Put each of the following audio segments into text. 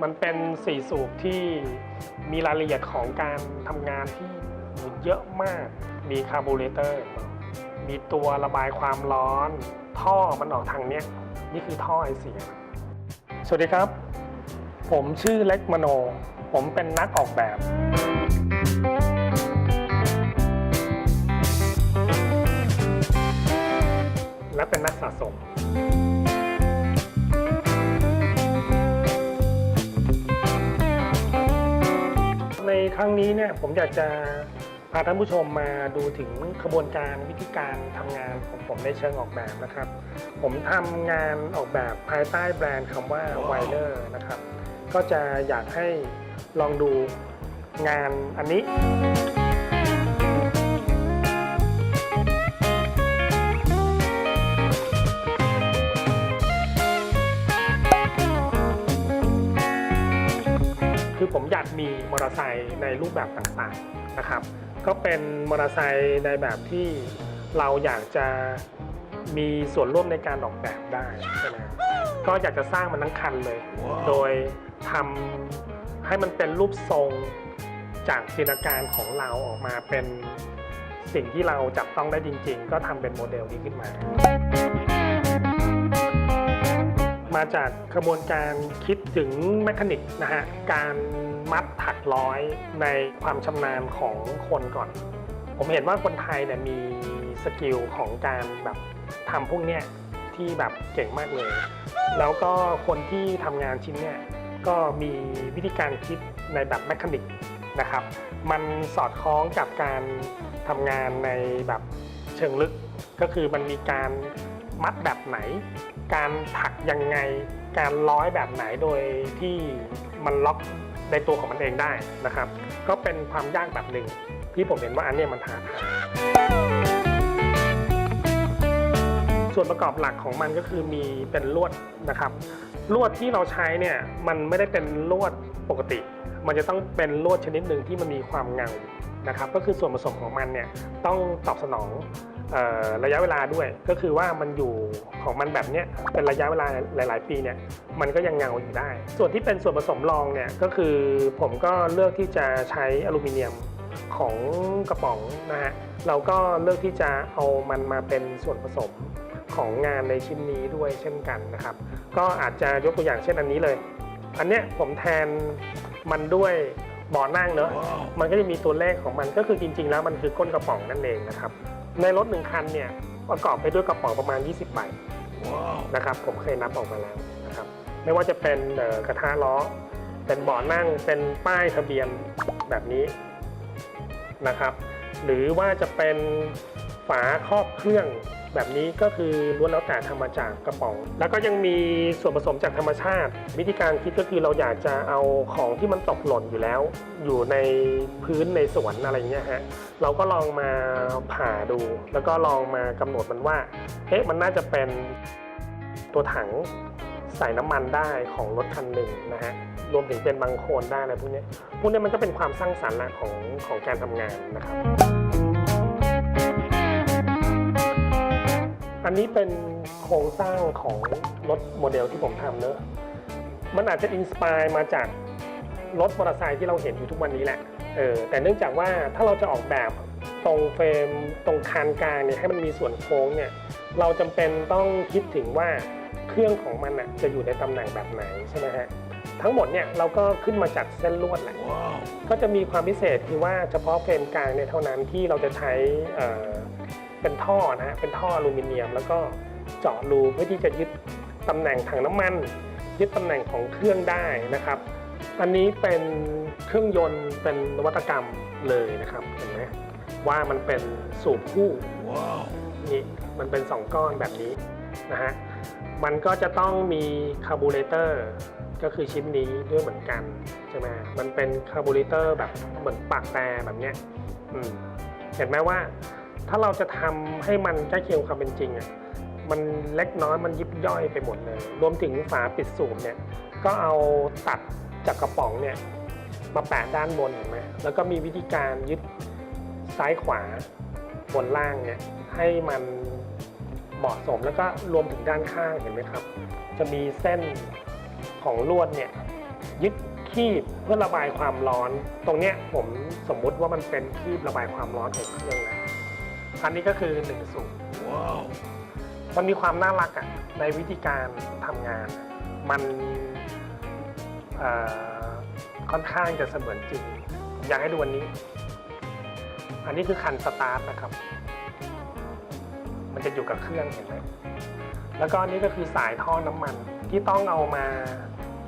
มันเป็น4สูบที่มีรายละเอียดของการทำงานที่เยอะมากมีคาร์บูเรเตอร์มีตัวระบายความร้อนท่อมันออกทางเนี้ยนี่คือท่อไอเสียสวัสดีครับผมชื่อเล็กมโนผมเป็นนักออกแบบและเป็นนักสะสมในครั้งนี้เนี่ยผมอยากจะพาท่านผู้ชมมาดูถึงกระบวนการวิธีการทำงานของผมในเชิงออกแบบนะครับผมทำงานออกแบบภายใต้แบรนด์คำว่า Weiler นะครับก็จะอยากให้ลองดูงานอันนี้คือผมอยากมีมอเตอร์ไซค์ในรูปแบบต่างๆนะครับก็เป็นมอเตอร์ไซค์ในแบบที่เราอยากจะมีส่วนร่วมในการออกแบบได้ใช่ไหมก็อยากจะสร้างมันทั้งคันเลย โดยทำให้มันเป็นรูปทรงจากจินตนาการของเราออกมาเป็นสิ่งที่เราจับต้องได้จริงๆก็ทำเป็นโมเดลนี้ขึ้นมาจากกระบวนการคิดถึงแมคานิกนะฮะการมัดถักร้อยในความชำนาญของคนก่อน ผมเห็นว่าคนไทยเนี่ยมีสกิลของการแบบทำพวกเนี้ยที่แบบเก่งมากเลยแล้วก็คนที่ทำงานชิ้นเนี่ยก็มีวิธีการคิดในแบบแมคานิกนะครับมันสอดคล้องกับการทำงานในแบบเชิงลึกก็คือมันมีการมัดแบบไหนการถักยังไงการร้อยแบบไหนโดยที่มันล็อกในตัวของมันเองได้นะครับก็เป็นความยากแบบหนึ่งที่ผมเห็นว่าอันนี้มันท้าทายส่วนประกอบหลักของมันก็คือมีเป็นลวดนะครับลวดที่เราใช้เนี่ยมันไม่ได้เป็นลวดปกติมันจะต้องเป็นลวดชนิดหนึ่งที่มันมีความเงานะครับก็คือส่วนผสมของมันเนี่ยต้องตอบสนองระยะเวลาด้วยก็คือว่ามันอยู่ของมันแบบนี้เป็นระยะเวลาหลายๆปีเนี่ยมันก็ยังเงาอยู่ได้ส่วนที่เป็นส่วนผสมรองเนี่ยก็คือผมก็เลือกที่จะใช้อลูมิเนียมของกระป๋องนะฮะเราก็เลือกที่จะเอามันมาเป็นส่วนผสมของงานในชิ้นนี้ด้วยเช่นกันนะครับก็อาจจะยกตัวอย่างเช่นอันนี้เลยอันเนี้ยผมแทนมันด้วยเบาะนั่งเนอะมันก็จะมีตัวเลขของมันก็คือจริงๆแล้วมันคือก้นกระป๋องนั่นเองนะครับในรถ1คันเนี่ยประกอบไปด้วยกระป๋องประมาณ20ใบนะครับผมเคยนับออกมาแล้วนะครับไม่ว่าจะเป็นกระทะล้อเป็นเบาะนั่งเป็นป้ายทะเบียนแบบนี้นะครับหรือว่าจะเป็นฝาครอบเครื่องแบบนี้ก็คือล้วนแล้วแต่ทำมาจากกระป๋องแล้วก็ยังมีส่วนผสมจากธรรมชาติวิธีการคิดก็คือเราอยากจะเอาของที่มันตกหล่นอยู่แล้วอยู่ในพื้นในสวนอะไรเงี้ยฮะเราก็ลองมาผ่าดูแล้วก็ลองมากำหนดมันว่าเอ๊ะมันน่าจะเป็นตัวถังใส่น้ำมันได้ของรถคันหนึ่งนะฮะรวมถึงเป็นบังโคลนได้อะไรพวกนี้มันก็เป็นความสร้างสรรค์แหละของการทำงานนะครับอันนี้เป็นโครงสร้างของรถโมเดลที่ผมทำเนอะมันอาจจะอินสปายมาจากรถมอเตอร์ไซค์ที่เราเห็นอยู่ทุกวันนี้แหละแต่เนื่องจากว่าถ้าเราจะออกแบบตรงเฟรมตรงคานกลางเนี่ยให้มันมีส่วนโค้งเนี่ยเราจำเป็นต้องคิดถึงว่าเครื่องของมันจะอยู่ในตำแหน่งแบบไหนใช่ไหมฮะทั้งหมดเนี่ยเราก็ขึ้นมาจากเส้นลวดแหละก็จะมีความพิเศษคือว่าเฉพาะเฟรมกลางเนี่ยเท่านั้นที่เราจะใช้เป็นท่อนะฮะเป็นท่ออลูมิเนียมแล้วก็เจาะรูเพื่อที่จะยึดตำแหน่งถังน้ำมันยึดตำแหน่งของเครื่องได้นะครับอันนี้เป็นเครื่องยนต์เป็นนวัตกรรมเลยนะครับเห็นไหมว่ามันเป็นสูบคู่นี่มันเป็น2ก้อนแบบนี้นะฮะมันก็จะต้องมีคาร์บูเรเตอร์ก็คือชิ้นนี้ด้วยเหมือนกันใช่ไหมมันเป็นคาร์บูเรเตอร์แบบเหมือนปากแต่แบบเนี้ยเห็นไหมว่าถ้าเราจะทำให้มันใกล้เคียงความเป็นจริงมันเล็กน้อยมันยิบย่อยไปหมดเลยรวมถึงฝาปิดสูบเนี่ยก็เอาตัดจากกระป๋องเนี่ยมาแปะด้านบนเห็นไหมแล้วก็มีวิธีการยึดซ้ายขวาบนล่างเนี่ยให้มันเหมาะสมแล้วก็รวมถึงด้านข้างเห็นไหมครับจะมีเส้นของลวดเนี่ย ยึดคีบเพื่อระบายความร้อนตรงเนี้ยผมสมมุติว่ามันเป็นคีบระบายความร้อนของเครื่องนะอันนี้ก็คือ1สูบว้าวมันมีความน่ารักในวิธีการทำงานมันค่อนข้างจะเสมือนจริงอยากให้ดูอันนี้คือคันสตาร์ทนะครับมันจะอยู่กับเครื่องเห็นไหมแล้วก็อันนี้ก็คือสายท่อน้ำมันที่ต้องเอามา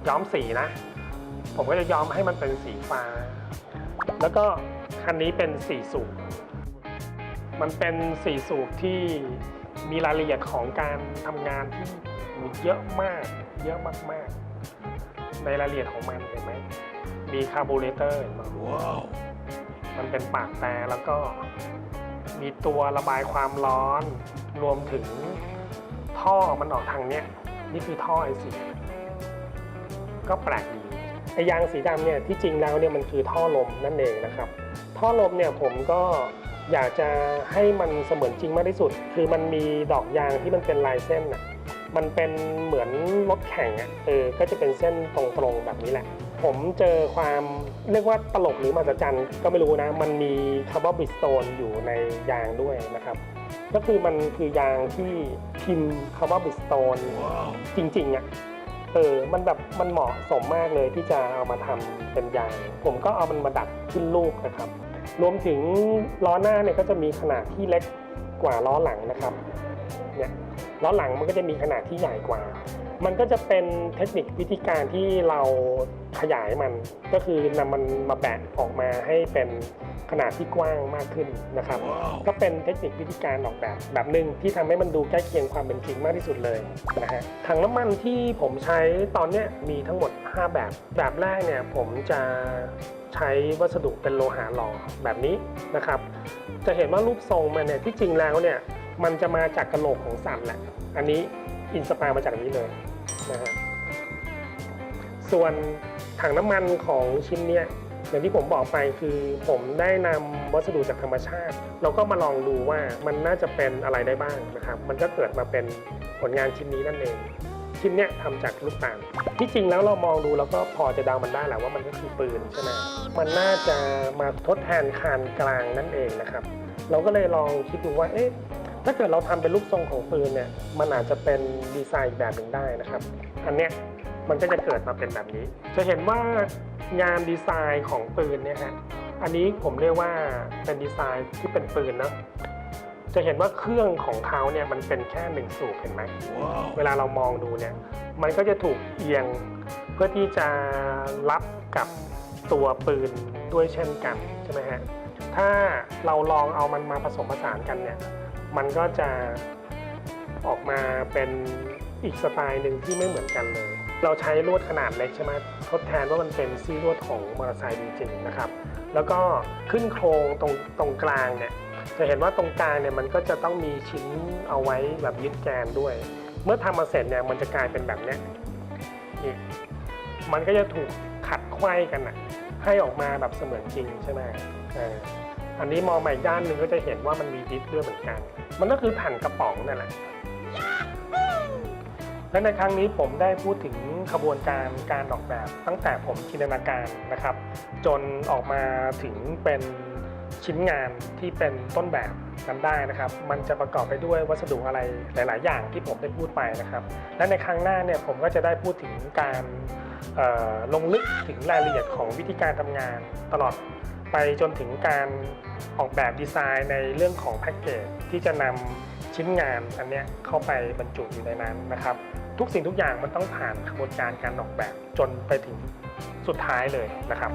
ย้อมสีนะผมก็จะย้อมให้มันเป็นสีฟ้าแล้วก็คันนี้เป็น4สูบมันเป็น4สูบที่มีรายละเอียดของการทำงานที่เยอะมากในรายละเอียดของมันเห็นไหมมีคาร์บูเรเตอร์เห็นไหมว้าวมันเป็นปากแต่แล้วก็มีตัวระบายความร้อนรวมถึงท่อมันออกทางเนี้ยนี่คือท่อไอเสียก็แปลกดีไอยางสีดำเนี่ยที่จริงแล้วเนี่ยมันคือท่อลมนั่นเองนะครับท่อลมเนี่ยผมก็อยากจะให้มันเสมือนจริงมากที่สุดคือมันมีดอกยางที่มันเป็นลายเส้นมันเป็นเหมือนรถแข่งก็จะเป็นเส้นตรงๆแบบนี้แหละผมเจอความเรียกว่าตลกหรือมหัศจรรย์ก็ไม่รู้นะมันมีคาร์บอนบริสโตนอยู่ในยางด้วยนะครับก็คือมันคือยางที่พิมพ์คาร์บอนบริสโตนจริงๆมันแบบมันเหมาะสมมากเลยที่จะเอามาทำเป็นยางผมก็เอามันมาดัดขึ้นรูปนะครับรวมถึงล้อหน้าเนี่ยก็จะมีขนาดที่เล็กกว่าล้อหลังนะครับเนี่ยล้อหลังมันก็จะมีขนาดที่ใหญ่กว่ามันก็จะเป็นเทคนิควิธีการที่เราขยายมันก็คือนำมันมาแบะออกมาให้เป็นขนาดที่กว้างมากขึ้นนะครับ ก็เป็นเทคนิควิธีการออกแบบหนึ่งที่ทำให้มันดูใกล้เคียงความเป็นจริงมากที่สุดเลยนะฮะถังน้ำมันที่ผมใช้ตอนนี้มีทั้งหมด5แบบแรกเนี่ยผมจะใช้วัสดุเป็นโลหะหล่อแบบนี้นะครับจะเห็นว่ารูปทรงมันเนี่ยที่จริงแล้วเนี่ยมันจะมาจากกะโหลกของสัตว์แหละอันนี้อินสปายมาจากนี้เลยนะฮะส่วนถังน้ำมันของชิ้นเนี้ยอย่างที่ผมบอกไปคือผมได้นำวัสดุจากธรรมชาติแล้วก็มาลองดูว่ามันน่าจะเป็นอะไรได้บ้างนะครับมันก็เกิดมาเป็นผลงานชิ้นนี้นั่นเองชิ้นเนี้ยทำจากลูกตาลที่จริงแล้วเรามองดูแล้วก็พอจะเดามันได้แหละว่ามันก็คือปืนใช่ไหมมันน่าจะมาทดแทนคานกลางนั่นเองนะครับเราก็เลยลองคิดดูว่าถ้าเกิดเราทำเป็นรูปทรงของปืนเนี่ยมันอาจจะเป็นดีไซน์อีกแบบหนึ่งได้นะครับอันเนี้ยมันก็จะเกิดมาเป็นแบบนี้จะเห็นว่างานดีไซน์ของปืนเนี่ยฮะอันนี้ผมเรียกว่าเป็นดีไซน์ที่เป็นปืนนะจะเห็นว่าเครื่องของเขาเนี่ยมันเป็นแค่1สูบเห็นไหม wow. เวลาเรามองดูเนี่ยมันก็จะถูกเอียงเพื่อที่จะรับกับตัวปืนด้วยเช่นกันใช่ไหมฮะถ้าเราลองเอามันมาผสมผสานกันเนี่ยมันก็จะออกมาเป็นอีกสไตล์หนึ่งที่ไม่เหมือนกันเลยเราใช้ลวดขนาดเล็กใช่ไหมทดแทนว่ามันเป็นซี่ลวดของมอเตอร์ไซค์จริงๆนะครับแล้วก็ขึ้นโครงตรงกลางเนี่ยจะเห็นว่าตรงกลางเนี่ยมันก็จะต้องมีชิ้นเอาไว้แบบยึดแกนด้วยเมื่อทำมาเสร็จเนี่ยมันจะกลายเป็นแบบนี้นี่มันก็จะถูกขัดไขว้กันให้ออกมาแบบเสมือนจริงใช่ไหมอันนี้มองใหม่ด้านหนึ่งก็จะเห็นว่ามันมีดิสด้วยเหมือนกันมันก็คือแผ่นกระป๋องนั่นแหละและในครั้งนี้ผมได้พูดถึงขบวนการออกแบบตั้งแต่ผมจินตนาการนะครับจนออกมาถึงเป็นชิ้นงานที่เป็นต้นแบบนั้นได้นะครับมันจะประกอบไปด้วยวัสดุอะไรหลายๆอย่างที่ผมได้พูดไปนะครับและในครั้งหน้าเนี่ยผมก็จะได้พูดถึงการลงลึกถึงรายละเอียดของวิธีการทำงานตลอดไปจนถึงการออกแบบดีไซน์ในเรื่องของแพ็กเกจที่จะนำชิ้นงานอันนี้เข้าไปบรรจุอยู่ในนั้นนะครับทุกสิ่งทุกอย่างมันต้องผ่านกระบวนการออกแบบจนไปถึงสุดท้ายเลยนะครับ